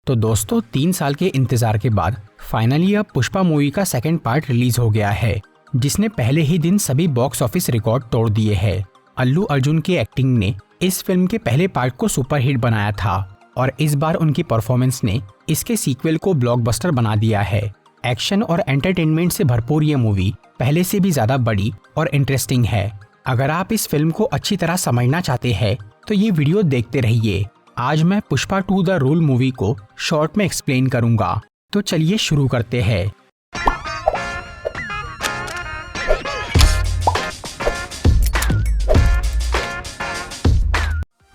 तो दोस्तों 3 साल के इंतजार के बाद फाइनली अब पुष्पा मूवी का सेकंड पार्ट रिलीज हो गया है, जिसने पहले ही दिन सभी बॉक्स ऑफिस रिकॉर्ड तोड़ दिए हैं। अल्लू अर्जुन की एक्टिंग ने इस फिल्म के पहले पार्ट को सुपरहिट बनाया था और इस बार उनकी परफॉर्मेंस ने इसके सीक्वल को ब्लॉकबस्टर बना दिया है। एक्शन और एंटरटेनमेंट से भरपूर ये मूवी पहले से भी ज्यादा बड़ी और इंटरेस्टिंग है। अगर आप इस फिल्म को अच्छी तरह समझना चाहते हैं तो ये वीडियो देखते रहिए। आज मैं पुष्पा 2 द रूल मूवी को शॉर्ट में एक्सप्लेन करूंगा, तो चलिए शुरू करते हैं।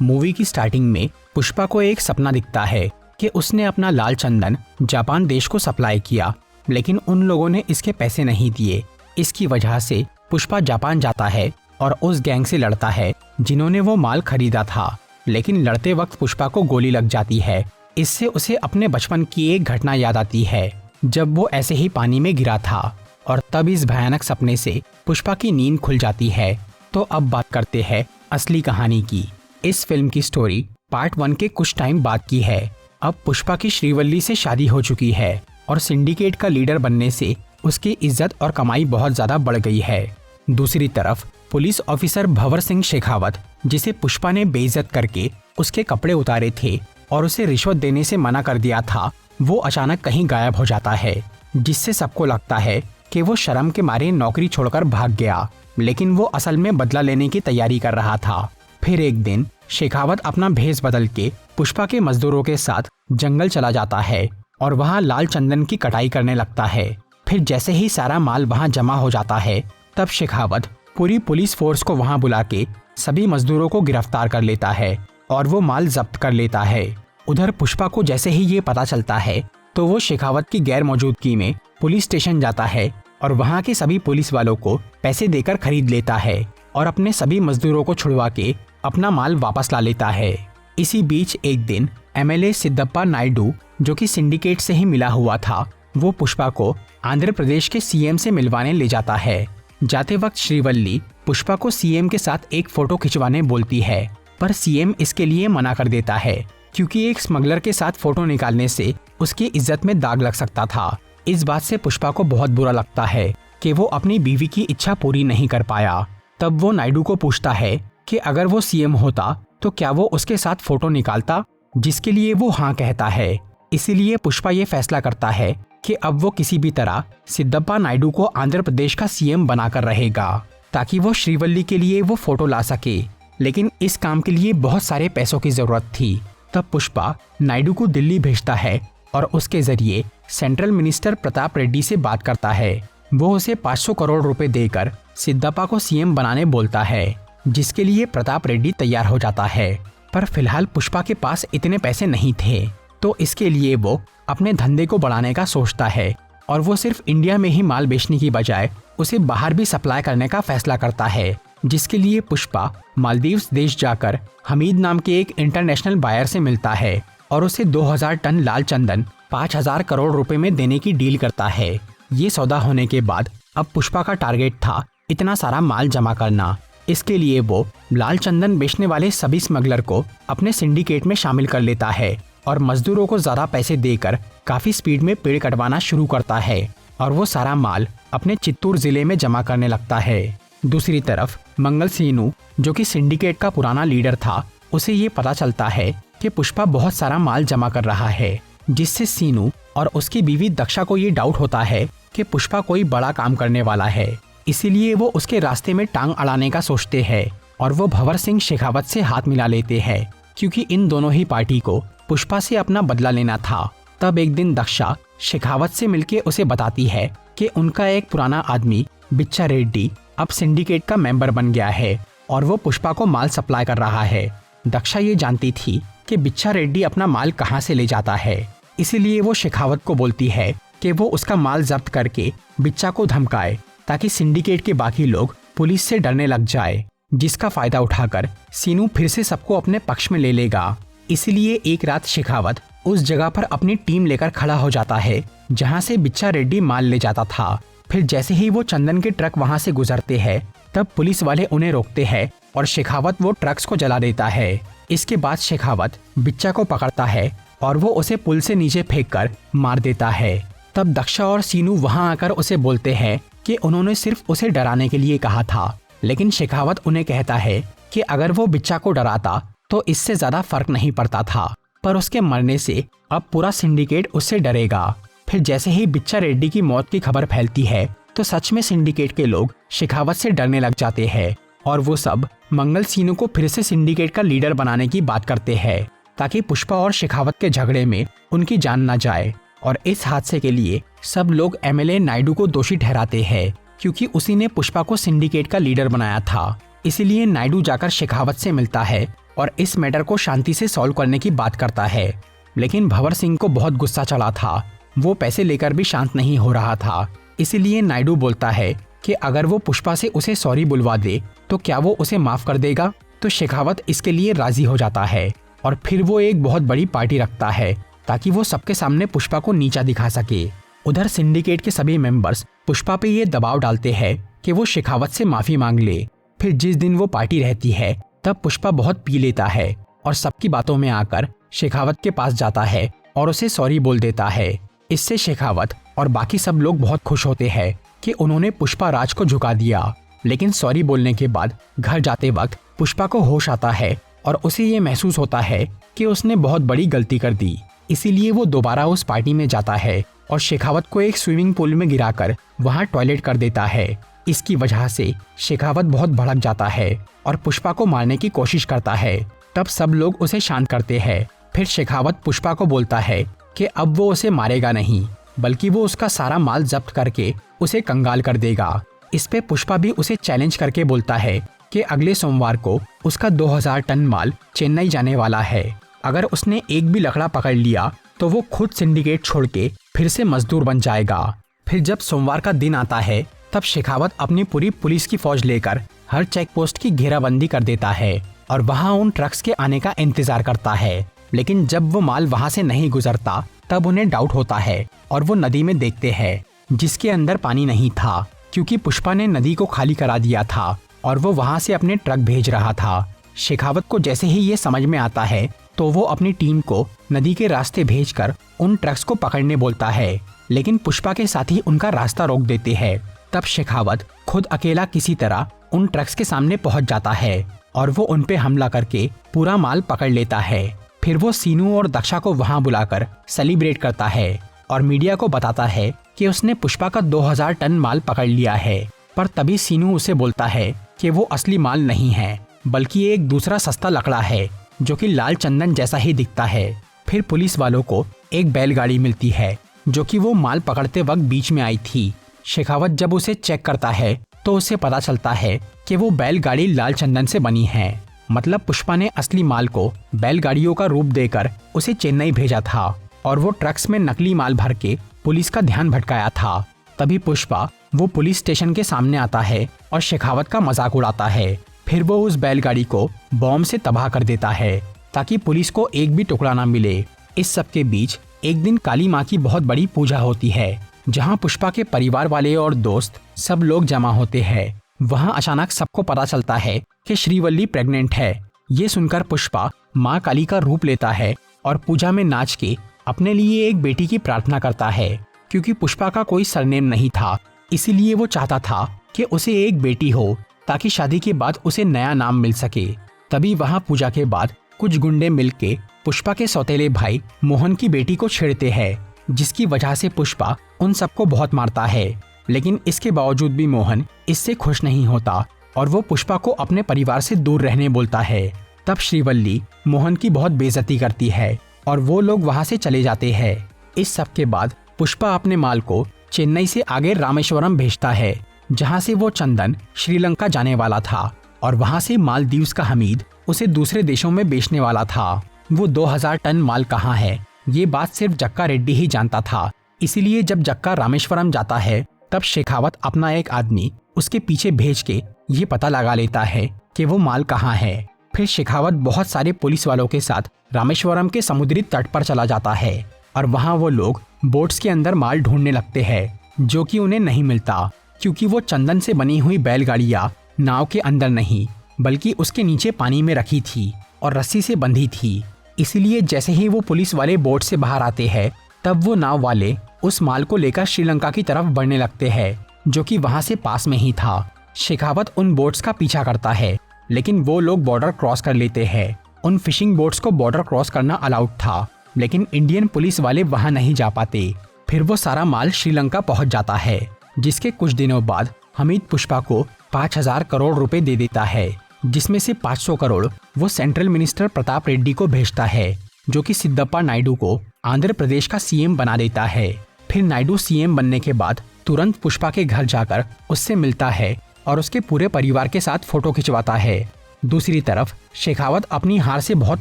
मूवी की स्टार्टिंग में पुष्पा को एक सपना दिखता है कि उसने अपना लाल चंदन जापान देश को सप्लाई किया, लेकिन उन लोगों ने इसके पैसे नहीं दिए। इसकी वजह से पुष्पा जापान जाता है और उस गैंग से लड़ता है जिन्होंने वो माल खरीदा था, लेकिन लड़ते वक्त पुष्पा को गोली लग जाती है। इससे उसे अपने बचपन की एक घटना याद आती है जब वो ऐसे ही पानी में गिरा था, और तब इस भयानक सपने से पुष्पा की नींद खुल जाती है। तो अब बात करते हैं असली कहानी की। इस फिल्म की स्टोरी पार्ट 1 के कुछ टाइम बाद की है। अब पुष्पा की श्रीवल्ली से शादी हो चुकी है और सिंडिकेट का लीडर बनने से उसकी इज्जत और कमाई बहुत ज्यादा बढ़ गई है। दूसरी तरफ पुलिस ऑफिसर भंवर सिंह शेखावत, जिसे पुष्पा ने बेइज्जत करके उसके कपड़े उतारे थे और उसे रिश्वत देने से मना कर दिया था, वो अचानक कहीं गायब हो जाता है, जिससे सबको लगता है कि वो शर्म के मारे नौकरी छोड़कर भाग गया, लेकिन वो असल में बदला लेने की तैयारी कर रहा था। फिर एक दिन शेखावत अपना भेष बदल के पुष्पा के मजदूरों के साथ जंगल चला जाता है और वहाँ लाल चंदन की कटाई करने लगता है। फिर जैसे ही सारा माल वहाँ जमा हो जाता है, तब शेखावत पूरी पुलिस फोर्स को वहां बुला के सभी मजदूरों को गिरफ्तार कर लेता है और वो माल जब्त कर लेता है। उधर पुष्पा को जैसे ही ये पता चलता है तो वो शेखावत की गैर मौजूदगी में पुलिस स्टेशन जाता है और वहां के सभी पुलिस वालों को पैसे देकर खरीद लेता है और अपने सभी मजदूरों को छुड़वा के अपना माल वापस ला लेता है। इसी बीच एक दिन MLA सिद्धप्पा नायडू, जो कि सिंडिकेट से ही मिला हुआ था, वो पुष्पा को आंध्र प्रदेश के CM से मिलवाने ले जाता है। जाते वक्त श्रीवल्ली पुष्पा को CM के साथ एक फोटो खिंचवाने बोलती है, पर CM इसके लिए मना कर देता है क्योंकि एक स्मगलर के साथ फोटो निकालने से उसकी इज्जत में दाग लग सकता था। इस बात से पुष्पा को बहुत बुरा लगता है कि वो अपनी बीवी की इच्छा पूरी नहीं कर पाया। तब वो नायडू को पूछता है कि अगर वो CM होता तो क्या वो उसके साथ फोटो निकालता, जिसके लिए वो हाँ कहता है। इसीलिए पुष्पा ये फैसला करता है कि अब वो किसी भी तरह सिद्धप्पा नायडू को आंध्र प्रदेश का CM बनाकर रहेगा, ताकि वो श्रीवल्ली के लिए वो फोटो ला सके। लेकिन इस काम के लिए बहुत सारे पैसों की जरूरत थी। तब पुष्पा नायडू को दिल्ली भेजता है और उसके जरिए सेंट्रल मिनिस्टर प्रताप रेड्डी से बात करता है। वो उसे 500 करोड़ रुपए देकर सिद्धप्पा को CM बनाने बोलता है, जिसके लिए प्रताप रेड्डी तैयार हो जाता है। पर फिलहाल पुष्पा के पास इतने पैसे नहीं थे, तो इसके लिए वो अपने धंधे को बढ़ाने का सोचता है और वो सिर्फ इंडिया में ही माल बेचने की बजाय उसे बाहर भी सप्लाई करने का फैसला करता है, जिसके लिए पुष्पा मालदीव्स देश जाकर हमीद नाम के एक इंटरनेशनल बायर से मिलता है और उसे 2000 टन लाल चंदन 5000 करोड़ रुपए में देने की डील करता है। ये सौदा होने के बाद अब पुष्पा का टारगेट था इतना सारा माल जमा करना। इसके लिए वो लाल चंदन बेचने वाले सभी स्मगलर को अपने सिंडिकेट में शामिल कर लेता है और मजदूरों को ज्यादा पैसे देकर काफी स्पीड में पेड़ कटवाना शुरू करता है और वो सारा माल अपने चित्तूर जिले में जमा करने लगता है। दूसरी तरफ मंगल सीनू, जो कि सिंडिकेट का पुराना लीडर था, उसे ये पता चलता है कि पुष्पा बहुत सारा माल जमा कर रहा है, जिससे सीनू और उसकी बीवी दक्षा को ये डाउट होता है कि पुष्पा कोई बड़ा काम करने वाला है। इसीलिए वो उसके रास्ते में टांग अड़ाने का सोचते हैं और वो भंवर सिंह शेखावत से हाथ मिला लेते हैं, क्योंकि इन दोनों ही पार्टी को पुष्पा से अपना बदला लेना था। तब एक दिन दक्षा शेखावत से मिलके उसे बताती है कि उनका एक पुराना आदमी बिच्छा रेड्डी अब सिंडिकेट का मेंबर बन गया है और वो पुष्पा को माल सप्लाई कर रहा है। दक्षा ये जानती थी कि बिच्छा रेड्डी अपना माल कहाँ से ले जाता है, इसीलिए वो शेखावत को बोलती है कि वो उसका माल जब्त करके बिच्छा को धमकाए, ताकि सिंडिकेट के बाकी लोग पुलिस से डरने लग जाए, जिसका फायदा उठाकर सीनू फिर से सबको अपने पक्ष में ले लेगा। इसलिए एक रात शेखावत उस जगह पर अपनी टीम लेकर खड़ा हो जाता है जहां से बिच्छा रेड्डी माल ले जाता था। फिर जैसे ही वो चंदन के ट्रक वहां से गुजरते हैं, तब पुलिस वाले उन्हें रोकते हैं और शेखावत वो ट्रक्स को जला देता है। इसके बाद शेखावत बिच्छा को पकड़ता है और वो उसे पुल से नीचे फेंक कर मार देता है। तब दक्षा और सीनू वहां आकर उसे बोलते हैं कि उन्होंने सिर्फ उसे डराने के लिए कहा था, लेकिन शेखावत उन्हें कहता है कि अगर वो बिच्चा को डराता तो इससे ज्यादा फर्क नहीं पड़ता था, पर उसके मरने से अब पूरा सिंडिकेट उससे डरेगा। फिर जैसे ही बिच्चा रेड्डी की मौत की खबर फैलती है तो सच में सिंडिकेट के लोग शेखावत से डरने लग जाते हैं और वो सब मंगल सीनू को फिर से सिंडिकेट का लीडर बनाने की बात करते हैं ताकि पुष्पा और शेखावत के झगड़े में उनकी जान न जाए। और इस हादसे के लिए सब लोग एमएलए नायडू को दोषी ठहराते हैं क्योंकि उसी ने पुष्पा को सिंडिकेट का लीडर बनाया था। इसीलिए नायडू जाकर शेखावत से मिलता है और इस मैटर को शांति से सॉल्व करने की बात करता है। लेकिन भंवर सिंह को बहुत गुस्सा चढ़ा था, वो पैसे लेकर भी शांत नहीं हो रहा था। इसीलिए नायडू बोलता है कि अगर वो पुष्पा से उसे सॉरी बुलवा दे तो क्या वो उसे माफ कर देगा। तो शेखावत इसके लिए राजी हो जाता है और फिर वो एक बहुत बड़ी पार्टी रखता है ताकि वो सबके सामने पुष्पा को नीचा दिखा सके। उधर सिंडिकेट के सभी मेंबर्स पुष्पा पे ये दबाव डालते हैं कि वो शेखावत से माफी मांग ले। फिर जिस दिन वो पार्टी रहती है तब पुष्पा बहुत पी लेता है और सबकी बातों में आकर शेखावत के पास जाता है और उसे सॉरी बोल देता है। इससे शेखावत और बाकी सब लोग बहुत खुश होते हैं कि उन्होंने पुष्पा राज को झुका दिया। लेकिन सॉरी बोलने के बाद घर जाते वक्त पुष्पा को होश आता है और उसे ये महसूस होता है कि उसने बहुत बड़ी गलती कर दी। इसीलिए वो दोबारा उस पार्टी में जाता है और शेखावत को एक स्विमिंग पूल में गिराकर वहां टॉयलेट कर देता है। इसकी वजह से शेखावत बहुत भड़क जाता है और पुष्पा को मारने की कोशिश करता है। तब सब लोग उसे शांत करते हैं। फिर शेखावत पुष्पा को बोलता है कि अब वो उसे मारेगा नहीं, बल्कि वो उसका सारा माल जब्त करके उसे कंगाल कर देगा। इस पे पुष्पा भी उसे चैलेंज करके बोलता है कि अगले सोमवार को उसका 2000 टन माल चेन्नई जाने वाला है। अगर उसने एक भी लकड़ा पकड़ लिया तो वो खुद सिंडिकेट छोड़ के फिर से मजदूर बन जाएगा। फिर जब सोमवार का दिन आता है तब शेखावत अपनी पूरी पुलिस की फौज लेकर हर चेक पोस्ट की घेराबंदी कर देता है और वहाँ उन ट्रक्स के आने का इंतजार करता है। लेकिन जब वो माल वहाँ से नहीं गुजरता तब उन्हें डाउट होता है और वो नदी में देखते हैं जिसके अंदर पानी नहीं था क्योंकि पुष्पा ने नदी को खाली करा दिया था और वो वहाँ से अपने ट्रक भेज रहा था। शेखावत को जैसे ही ये समझ में आता है तो वो अपनी टीम को नदी के रास्ते भेजकर उन ट्रक्स को पकड़ने बोलता है, लेकिन पुष्पा के साथी उनका रास्ता रोक देते हैं। तब शेखावत खुद अकेला किसी तरह उन ट्रक्स के सामने पहुंच जाता है और वो उन पे हमला करके पूरा माल पकड़ लेता है। फिर वो सीनू और दक्षा को वहां बुलाकर सेलिब्रेट करता है और मीडिया को बताता है कि उसने पुष्पा का 2000 टन माल पकड़ लिया है। पर तभी सीनू उसे बोलता है कि वो असली माल नहीं है, बल्कि एक दूसरा सस्ता लकड़ा है जो कि लाल चंदन जैसा ही दिखता है। फिर पुलिस वालों को एक बैलगाड़ी मिलती है जो कि वो माल पकड़ते वक्त बीच में आई थी। शेखावत जब उसे चेक करता है तो उसे पता चलता है कि वो बैलगाड़ी लाल चंदन से बनी है। मतलब पुष्पा ने असली माल को बैलगाड़ियों का रूप देकर उसे चेन्नई भेजा था और वो ट्रक्स में नकली माल भर के पुलिस का ध्यान भटकाया था। तभी पुष्पा वो पुलिस स्टेशन के सामने आता है और शेखावत का मजाक उड़ाता है। फिर वो उस बैलगाड़ी को बॉम्ब से तबाह कर देता है ताकि पुलिस को एक भी टुकड़ा ना मिले। इस सब के बीच एक दिन काली माँ की बहुत बड़ी पूजा होती है जहाँ पुष्पा के परिवार वाले और दोस्त सब लोग जमा होते हैं। वहाँ अचानक सबको पता चलता है कि श्रीवल्ली प्रेग्नेंट है। ये सुनकर पुष्पा माँ काली का रूप लेता है और पूजा में नाच के अपने लिए एक बेटी की प्रार्थना करता है। क्योंकि पुष्पा का कोई सरनेम नहीं था, इसीलिए वो चाहता था कि उसे एक बेटी हो ताकि शादी के बाद उसे नया नाम मिल सके। तभी वहाँ पूजा के बाद कुछ गुंडे मिलके पुष्पा के सौतेले भाई मोहन की बेटी को छेड़ते हैं, जिसकी वजह से पुष्पा उन सबको बहुत मारता है। लेकिन इसके बावजूद भी मोहन इससे खुश नहीं होता और वो पुष्पा को अपने परिवार से दूर रहने बोलता है। तब श्रीवल्ली मोहन की बहुत बेइज्जती करती है और वो लोग वहाँ से चले जाते हैं। इस सब के बाद पुष्पा अपने माल को चेन्नई से आगे रामेश्वरम भेजता है, जहाँ से वो चंदन श्रीलंका जाने वाला था और वहाँ से मालदीव्स का हमीद उसे दूसरे देशों में बेचने वाला था। वो 2000 टन माल कहाँ है ये बात सिर्फ जक्का रेड्डी ही जानता था। इसीलिए जब जक्का रामेश्वरम जाता है तब शेखावत अपना एक आदमी उसके पीछे भेज के ये पता लगा लेता है कि वो माल कहाँ है। फिर शेखावत बहुत सारे पुलिस वालों के साथ रामेश्वरम के समुद्री तट पर चला जाता है और वहाँ वो लोग बोट्स के अंदर माल ढूंढने लगते हैं, जो कि उन्हें नहीं मिलता क्योंकि वो चंदन से बनी हुई बैलगाड़ियाँ नाव के अंदर नहीं बल्कि उसके नीचे पानी में रखी थी और रस्सी से बंधी थी। इसीलिए जैसे ही वो पुलिस वाले बोट से बाहर आते हैं तब वो नाव वाले उस माल को लेकर श्रीलंका की तरफ बढ़ने लगते हैं, जो कि वहां से पास में ही था। शेखावत उन बोट्स का पीछा करता है, लेकिन वो लोग बॉर्डर क्रॉस कर लेते हैं। उन फिशिंग बोट्स को बॉर्डर क्रॉस करना अलाउड था, लेकिन इंडियन पुलिस वाले वहां नहीं जा पाते। फिर वो सारा माल श्रीलंका पहुंच जाता है, जिसके कुछ दिनों बाद हमीद पुष्पा को 5,000 करोड़ रुपए दे देता है, जिसमें से 500 करोड़ वो सेंट्रल मिनिस्टर प्रताप रेड्डी को भेजता है, जो कि सिद्धप्पा नायडू को आंध्र प्रदेश का सीएम बना देता है। फिर नायडू सीएम बनने के बाद तुरंत पुष्पा के घर जाकर उससे मिलता है और उसके पूरे परिवार के साथ फोटो खिंचवाता है। दूसरी तरफ शेखावत अपनी हार से बहुत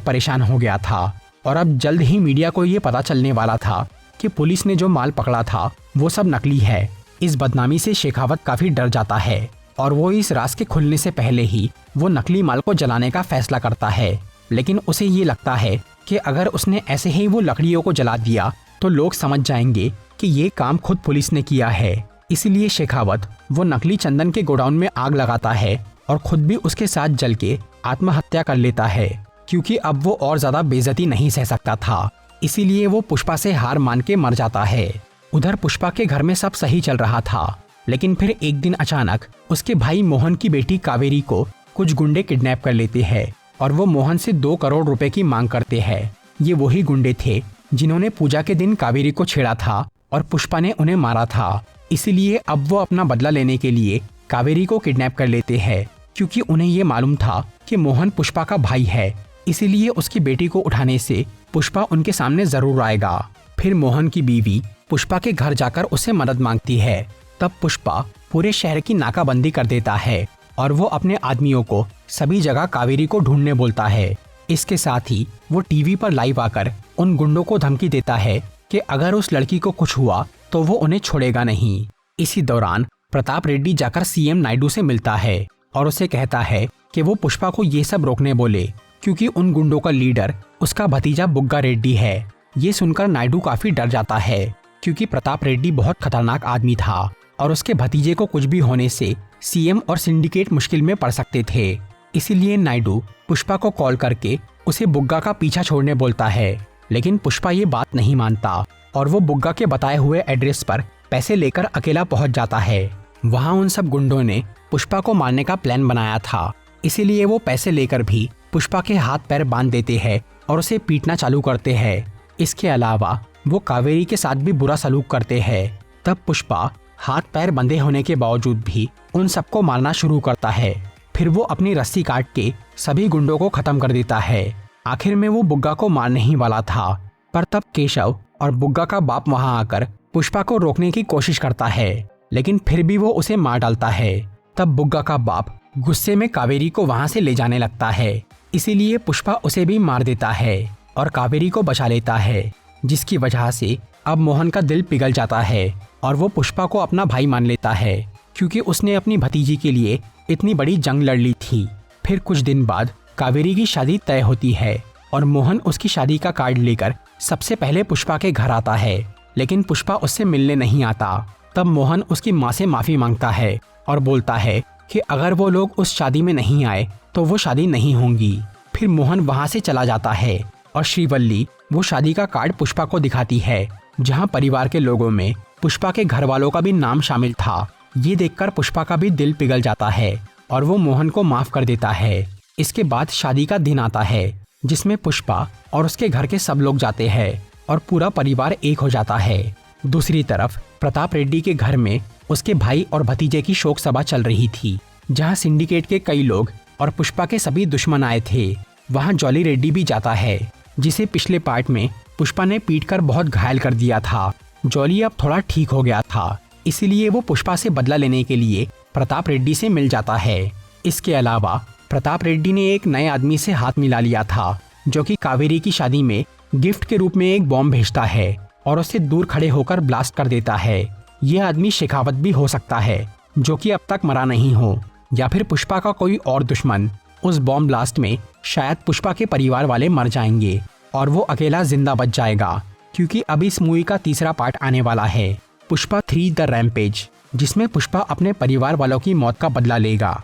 परेशान हो गया था और अब जल्द ही मीडिया को ये पता चलने वाला था कि पुलिस ने जो माल पकड़ा था वो सब नकली है। इस बदनामी से शेखावत काफी डर जाता है और वो इस राज के खुलने से पहले ही वो नकली माल को जलाने का फैसला करता है। लेकिन उसे ये लगता है कि अगर उसने ऐसे ही वो लकड़ियों को जला दिया तो लोग समझ जाएंगे कि ये काम खुद पुलिस ने किया है। इसीलिए शेखावत वो नकली चंदन के गोडाउन में आग लगाता है और खुद भी उसके साथ जल के आत्महत्या कर लेता है, क्योंकि अब वो और ज्यादा बेइज्जती नहीं सह सकता था। इसीलिए वो पुष्पा से हार मान के मर जाता है। उधर पुष्पा के घर में सब सही चल रहा था, लेकिन फिर एक दिन अचानक उसके भाई मोहन की बेटी कावेरी को कुछ गुंडे किडनैप कर लेते हैं और वो मोहन से 2 करोड़ रुपए की मांग करते हैं। ये वही गुंडे थे जिन्होंने पूजा के दिन कावेरी को छेड़ा था और पुष्पा ने उन्हें मारा था। इसीलिए अब वो अपना बदला लेने के लिए कावेरी को किडनैप कर लेते हैं, क्योंकि उन्हें ये मालूम था कि मोहन पुष्पा का भाई है। इसीलिए उसकी बेटी को उठाने से पुष्पा उनके सामने जरूर आएगा। फिर मोहन की बीवी पुष्पा के घर जाकर उसे मदद मांगती है। तब पुष्पा पूरे शहर की नाकाबंदी कर देता है और वो अपने आदमियों को सभी जगह कावेरी को ढूंढने बोलता है। इसके साथ ही वो टीवी पर लाइव आकर उन गुंडों को धमकी देता है कि अगर उस लड़की को कुछ हुआ तो वो उन्हें छोड़ेगा नहीं। इसी दौरान प्रताप रेड्डी जाकर सीएम नायडू से मिलता है और उसे कहता है कि वो पुष्पा को ये सब रोकने बोले, क्योंकि उन गुंडों का लीडर उसका भतीजा बुग्गा रेड्डी है। ये सुनकर नायडू काफी डर जाता है, क्योंकि प्रताप रेड्डी बहुत खतरनाक आदमी था और उसके भतीजे को कुछ भी होने से सीएम और सिंडिकेट मुश्किल में पड़ सकते थे। इसीलिए नायडू पुष्पा को कॉल करके उसे बुग्गा का पीछा छोड़ने बोलता है, लेकिन पुष्पा ये बात नहीं मानता और वो बुग्गा के बताए हुए एड्रेस पर पैसे लेकर अकेला पहुंच जाता है। वहां उन सब गुंडों ने पुष्पा को मारने का प्लान बनाया था, इसीलिए वो पैसे लेकर भी पुष्पा के हाथ पैर बांध देते हैं और उसे पीटना चालू करते हैं। इसके अलावा वो कावेरी के साथ भी बुरा सलूक करते हैं। तब पुष्पा हाथ पैर बंधे होने के बावजूद भी उन सबको मारना शुरू करता है। फिर वो अपनी रस्सी काट के सभी गुंडों को खत्म कर देता है। आखिर में वो बुग्गा को मारने ही वाला था, पर तब केशव और बुग्गा का बाप वहां आकर पुष्पा को रोकने की कोशिश करता है, लेकिन फिर भी वो उसे मार डालता है। तब बुग्गा का बाप गुस्से में कावेरी को वहां से ले जाने लगता है। इसीलिए पुष्पा उसे भी मार देता है और कावेरी को बचा लेता है, जिसकी वजह से अब मोहन का दिल पिघल जाता है और वो पुष्पा को अपना भाई मान लेता है, क्योंकि उसने अपनी भतीजी के लिए इतनी बड़ी जंग लड़ ली थी। फिर कुछ दिन बाद कावेरी की शादी तय होती है और मोहन उसकी शादी का कार्ड लेकर सबसे पहले पुष्पा के घर आता है, लेकिन पुष्पा उससे मिलने नहीं आता। तब मोहन उसकी माँ से माफी मांगता है और बोलता है कि अगर वो लोग उस शादी में नहीं आए तो वो शादी नहीं होगी। फिर मोहन वहाँ से चला जाता है और श्रीवल्ली वो शादी का कार्ड पुष्पा को दिखाती है, जहाँ परिवार के लोगों में पुष्पा के घर वालों का भी नाम शामिल था। ये देखकर पुष्पा का भी दिल पिघल जाता है और वो मोहन को माफ कर देता है। इसके बाद शादी का दिन आता है, जिसमें पुष्पा और उसके घर के सब लोग जाते हैं और पूरा परिवार एक हो जाता है। दूसरी तरफ प्रताप रेड्डी के घर में उसके भाई और भतीजे की शोक सभा चल रही थी, जहां सिंडिकेट के कई लोग और पुष्पा के सभी दुश्मन आए थे। वहां जॉली रेड्डी भी जाता है, जिसे पिछले पार्ट में पुष्पा ने पीटकर बहुत घायल कर दिया था। जॉली अब थोड़ा ठीक हो गया था, इसीलिए वो पुष्पा से बदला लेने के लिए प्रताप रेड्डी से मिल जाता है। इसके अलावा प्रताप रेड्डी ने एक नए आदमी से हाथ मिला लिया था, जो कि कावेरी की शादी में गिफ्ट के रूप में एक बॉम्ब भेजता है और उसे दूर खड़े होकर ब्लास्ट कर देता है। यह आदमी शेखावत भी हो सकता है, जो कि अब तक मरा नहीं हो, या फिर पुष्पा का कोई और दुश्मन। उस बॉम्ब ब्लास्ट में शायद पुष्पा के परिवार वाले मर जाएंगे और वो अकेला जिंदा बच जाएगा, क्योंकि अभी इस मूवी का तीसरा पार्ट आने वाला है, पुष्पा 3 द रैम्पेज, जिसमें पुष्पा अपने परिवार वालों की मौत का बदला लेगा।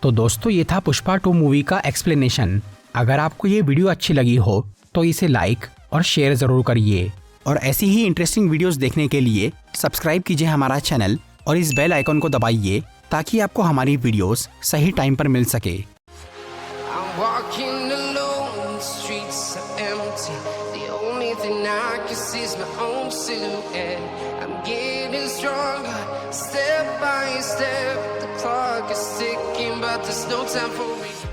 तो दोस्तों, ये था पुष्पा 2 मूवी का एक्सप्लेनेशन। अगर आपको ये वीडियो अच्छी लगी हो तो इसे लाइक और शेयर ज़रूर करिए और ऐसी ही इंटरेस्टिंग वीडियोस देखने के लिए सब्सक्राइब कीजिए हमारा चैनल और इस बेल आइकन को दबाइए ताकि आपको हमारी वीडियोस सही टाइम पर मिल सके। I'm walking alone, the streets are empty. The only thing I can see is my own silhouette. I'm getting stronger, step by step. The clock is ticking, but there's no time for me.